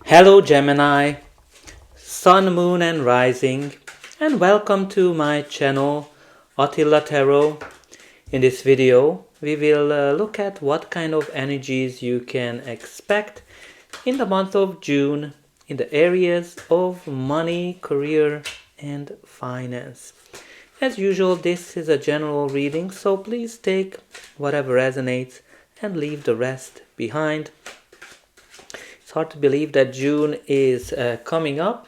Hello Gemini, Sun, Moon and Rising, and welcome to my channel Attila Tarot. In this video we will look at what kind of energies you can expect in the month of June in the areas of money, career and finance. As usual, this is a general reading, so please take whatever resonates and leave the rest behind. It's hard to believe that June is coming up,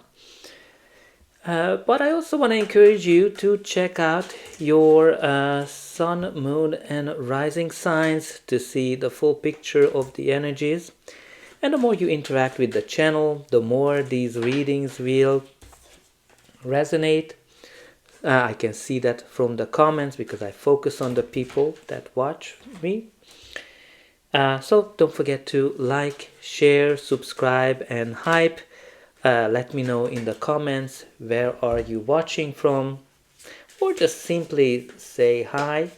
but I also want to encourage you to check out your sun, moon and rising signs to see the full picture of the energies. And the more you interact with the channel, the more these readings will resonate. I can see that from the comments because I focus on the people that watch me. So don't forget to like, share, subscribe and hype. Let me know in the comments where are you watching from, or just simply say hi.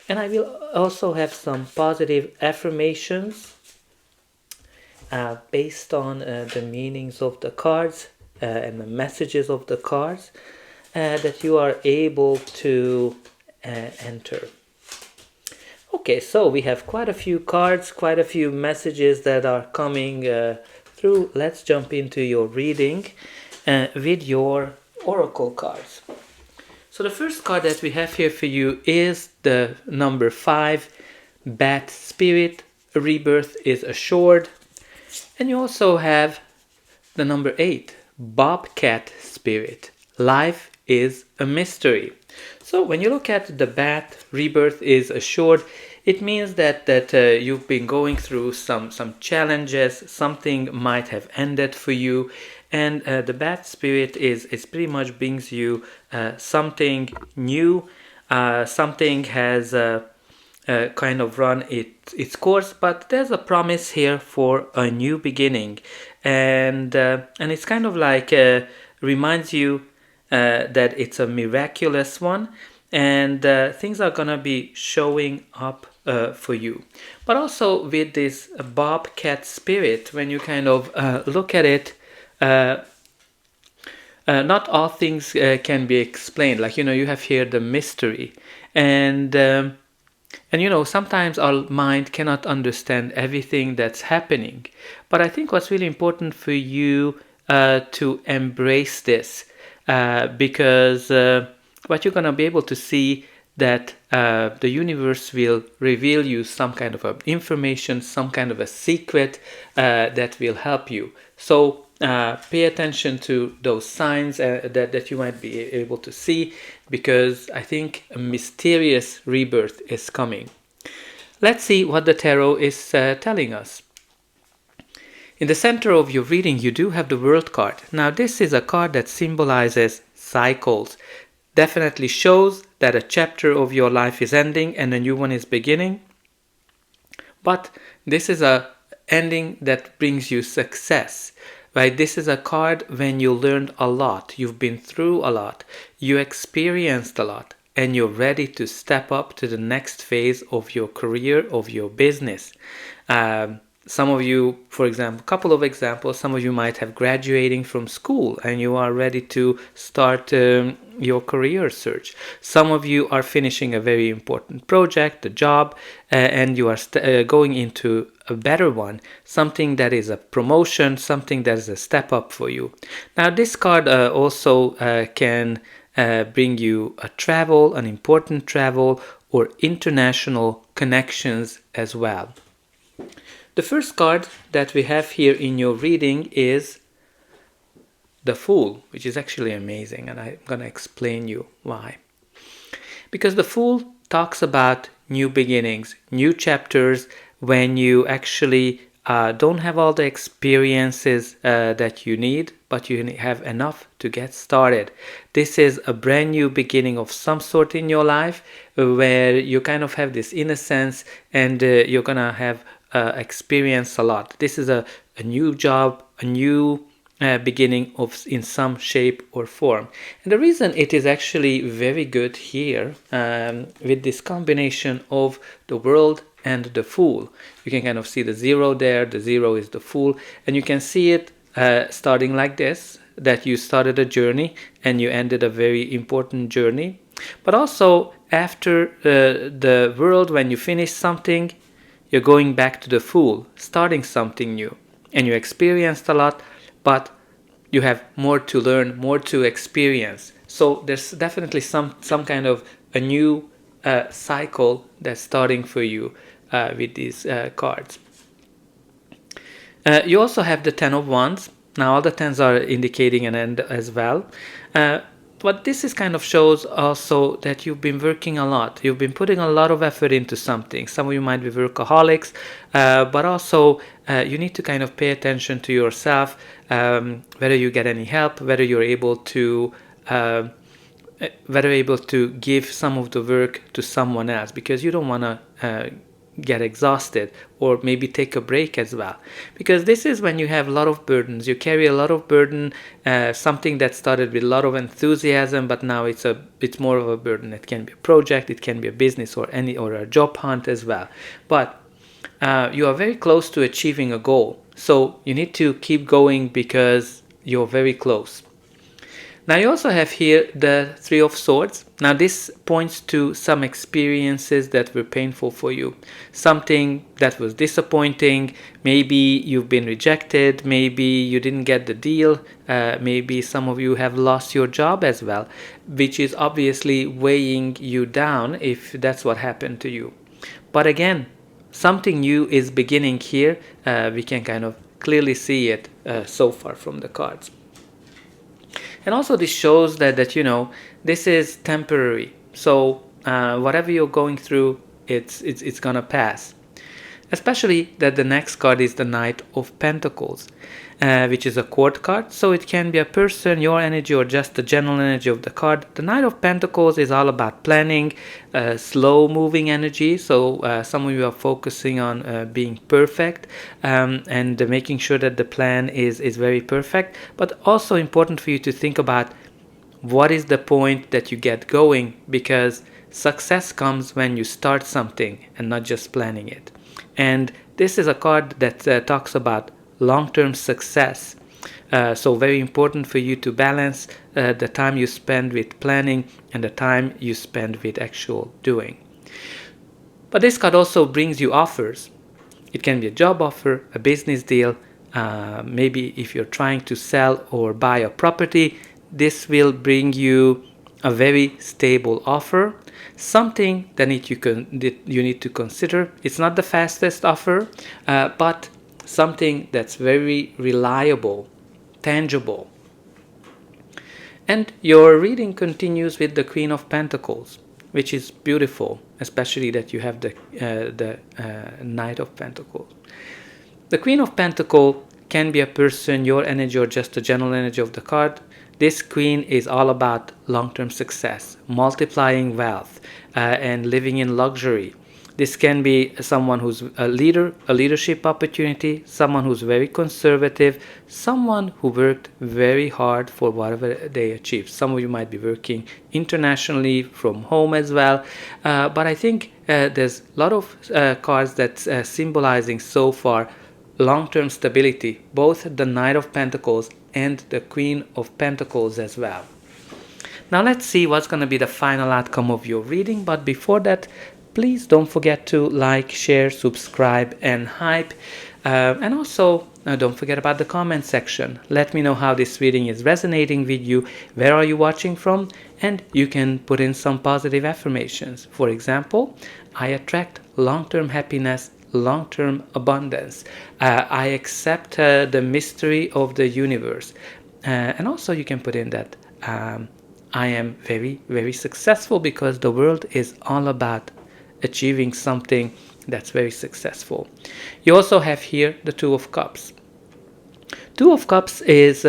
And I will also have some positive affirmations based on the meanings of the cards and the messages of the cards that you are able to enter. Okay, so we have quite a few cards, quite a few messages that are coming through. Let's jump into your reading with your oracle cards. So the first card that we have here for you is the number 5, Bat Spirit, Rebirth is Assured. And you also have the number 8, Bobcat Spirit, Life is a Mystery. So when you look at the bat, rebirth is assured, it means that you've been going through some challenges, something might have ended for you, and the bat spirit is pretty much brings you something new, something has kind of run its course, but there's a promise here for a new beginning, and it's kind of like reminds you that it's a miraculous one, and things are gonna be showing up for you. But also with this bobcat spirit, when you kind of look at it, not all things can be explained. Like, you have here the mystery, and sometimes our mind cannot understand everything that's happening. But I think what's really important for you to embrace this, because what you're going to be able to see that the universe will reveal you some kind of information, some kind of a secret that will help you. So pay attention to those signs that you might be able to see, because I think a mysterious rebirth is coming. Let's see what the tarot is telling us. In the center of your reading, you do have the World card. Now, this is a card that symbolizes cycles. Definitely shows that a chapter of your life is ending and a new one is beginning. But this is a ending that brings you success, right? This is a card when you learned a lot, you've been through a lot, you experienced a lot, and you're ready to step up to the next phase of your career, of your business. Some of you, for example, a couple of examples, some of you might have graduating from school and you are ready to start your career search. Some of you are finishing a very important project, a job, and you are going into a better one, something that is a promotion, something that is a step up for you. Now, this card also can bring you a travel, an important travel, or international connections as well. The first card that we have here in your reading is the Fool, which is actually amazing, and I'm going to explain you why. Because the Fool talks about new beginnings, new chapters, when you actually don't have all the experiences that you need, but you have enough to get started. This is a brand new beginning of some sort in your life, where you kind of have this innocence and you're going to have experience a lot. This is a new job, a new beginning in some shape or form. And the reason it is actually very good here with this combination of the World and the Fool. You can kind of see the 0 there. The 0 is the Fool, and you can see it starting like this, that you started a journey and you ended a very important journey. But also after the world, when you finish something, you're going back to the Fool, starting something new. And you experienced a lot, but you have more to learn, more to experience. So there's definitely some kind of a new cycle that's starting for you with these cards. You also have the Ten of Wands. Now all the tens are indicating an end as well. But this is kind of shows also that you've been working a lot. You've been putting a lot of effort into something. Some of you might be workaholics, but also you need to kind of pay attention to yourself, whether you get any help, whether you're able to give some of the work to someone else, because you don't want to get exhausted, or maybe take a break as well, because this is when you have a lot of burdens. You carry a lot of burden, something that started with a lot of enthusiasm, but now it's more of a burden. It can be a project, it can be a business, or a job hunt as well. But you are very close to achieving a goal, so you need to keep going because you're very close. Now you also have here the Three of Swords. Now this points to some experiences that were painful for you. Something that was disappointing. Maybe you've been rejected. Maybe you didn't get the deal. Maybe some of you have lost your job as well, which is obviously weighing you down if that's what happened to you. But again, something new is beginning here. We can kind of clearly see it so far from the cards. And also this shows that this is temporary. So whatever you're going through, it's gonna pass. Especially that the next card is the Knight of Pentacles, which is a court card. So it can be a person, your energy, or just the general energy of the card. The Knight of Pentacles is all about planning, slow moving energy. So some of you are focusing on being perfect and making sure that the plan is very perfect. But also important for you to think about what is the point that you get going, because success comes when you start something and not just planning it. And this is a card that talks about long-term success. So very important for you to balance the time you spend with planning and the time you spend with actual doing. But this card also brings you offers. It can be a job offer, a business deal. Maybe if you're trying to sell or buy a property, this will bring you a very stable offer. Something that you need to consider. It's not the fastest offer, but something that's very reliable, tangible. And your reading continues with the Queen of Pentacles, which is beautiful, especially that you have the Knight of Pentacles. The Queen of Pentacles can be a person, your energy, or just the general energy of the card. This queen is all about long-term success, multiplying wealth, and living in luxury. This can be someone who's a leadership opportunity, someone who's very conservative, someone who worked very hard for whatever they achieved. Some of you might be working internationally from home as well. But I think there's a lot of cards that's symbolizing so far long-term stability, both the Knight of Pentacles and the Queen of Pentacles as well. Now let's see what's going to be the final outcome of your reading, but before that, please don't forget to like, share, subscribe, and hype. And also, don't forget about the comment section. Let me know how this reading is resonating with you, where are you watching from, and you can put in some positive affirmations. For example, I attract long-term happiness, long-term abundance. I accept the mystery of the universe. And also you can put in that I am very, very successful, because the world is all about achieving something that's very successful. You also have here the Two of Cups. Two of Cups is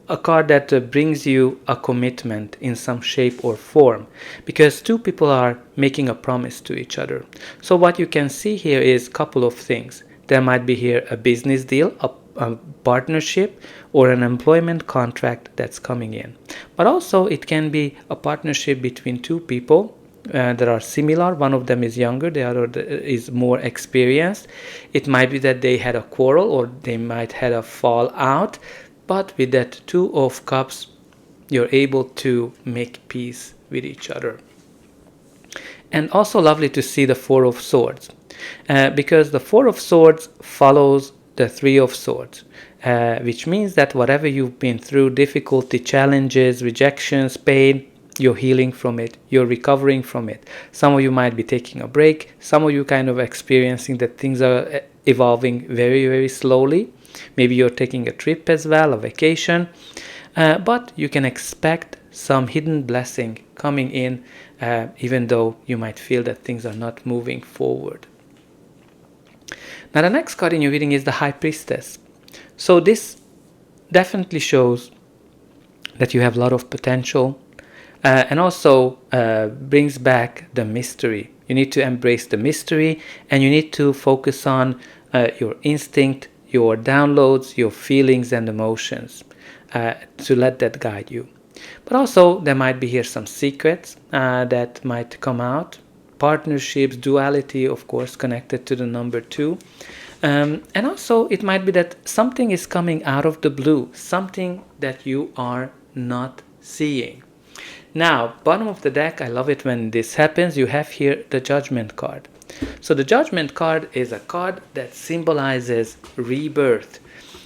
a card that brings you a commitment in some shape or form, because two people are making a promise to each other. So what you can see here is a couple of things. There might be here a business deal, a partnership, or an employment contract that's coming in. But also it can be a partnership between two people, that are similar. One of them is younger, the other is more experienced. It might be that they had a quarrel or they might had a fallout, but with that Two of Cups, you're able to make peace with each other. And also lovely to see the Four of Swords, because the Four of Swords follows the Three of Swords, which means that whatever you've been through, difficulty, challenges, rejections, pain, you're healing from it, you're recovering from it. Some of you might be taking a break, some of you kind of experiencing that things are evolving very, very slowly. Maybe you're taking a trip as well, a vacation, but you can expect some hidden blessing coming in, even though you might feel that things are not moving forward. Now the next card in your reading is the High Priestess. So this definitely shows that you have a lot of potential, and also brings back the mystery. You need to embrace the mystery, and you need to focus on your instinct, your downloads, your feelings and emotions, to let that guide you. But also there might be here some secrets that might come out. Partnerships, duality, of course, connected to the number 2. And also it might be that something is coming out of the blue, something that you are not seeing. Now, bottom of the deck, I love it when this happens. You have here the Judgment card. So the Judgment card is a card that symbolizes rebirth,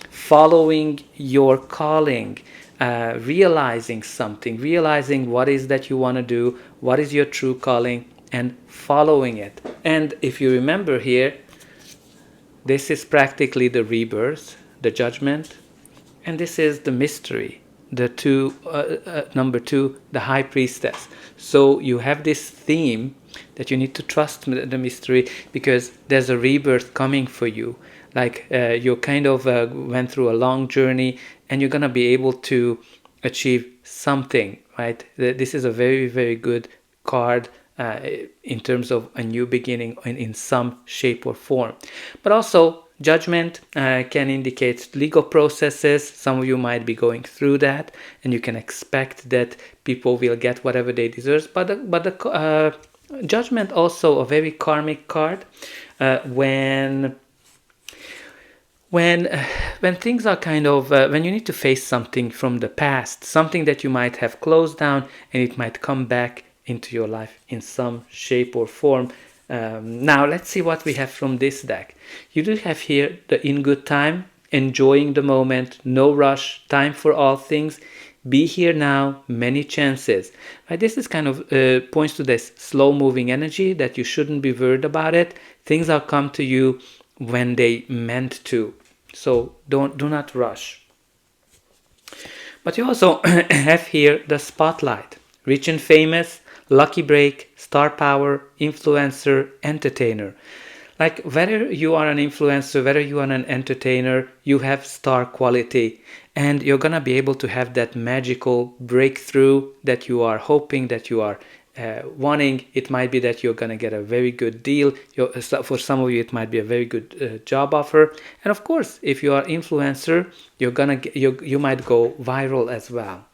following your calling, realizing something, realizing what is that you want to do, what is your true calling, and following it. And if you remember here, this is practically the rebirth, the Judgment, and this is the mystery, the number 2, the High Priestess. So you have this theme that you need to trust the mystery, because there's a rebirth coming for you. Like you kind of went through a long journey, and you're gonna be able to achieve something, right? This is a very, very good card in terms of a new beginning in some shape or form. But also Judgment can indicate legal processes. Some of you might be going through that, and you can expect that people will get whatever they deserve. But the Judgment also a very karmic card, when things are kind of when you need to face something from the past, something that you might have closed down, and it might come back into your life in some shape or form. Now let's see what we have from this deck. You do have here the In Good Time, enjoying the moment, no rush, time for all things, be here now, many chances. Right? This is kind of points to this slow moving energy, that you shouldn't be worried about it. Things will come to you when they meant to. So do not rush. But you also have here the Spotlight, rich and famous, lucky break, star power, influencer, entertainer. Like whether you are an influencer, whether you are an entertainer, you have star quality, and you're gonna be able to have that magical breakthrough that you are hoping, that you are wanting. It might be that you're gonna get a very good deal. For some of you, it might be a very good job offer, and of course, if you are influencer, you might go viral as well.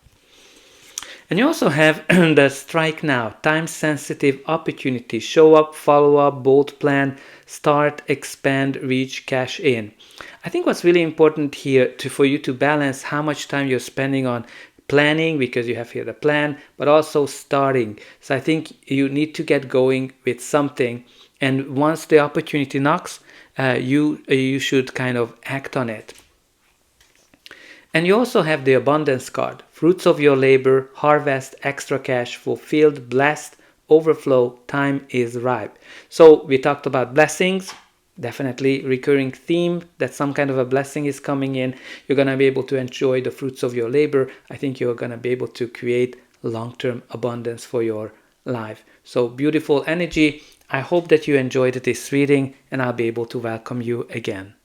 And you also have the Strike Now, time-sensitive opportunity, show up, follow up, bold plan, start, expand, reach, cash in. I think what's really important here for you to balance how much time you're spending on planning, because you have here the plan, but also starting. So I think you need to get going with something, and once the opportunity knocks, you should kind of act on it. And you also have the Abundance card, fruits of your labor, harvest, extra cash, fulfilled, blessed, overflow, time is ripe. So we talked about blessings, definitely recurring theme, that some kind of a blessing is coming in. You're going to be able to enjoy the fruits of your labor. I think you're going to be able to create long-term abundance for your life. So beautiful energy. I hope that you enjoyed this reading, and I'll be able to welcome you again.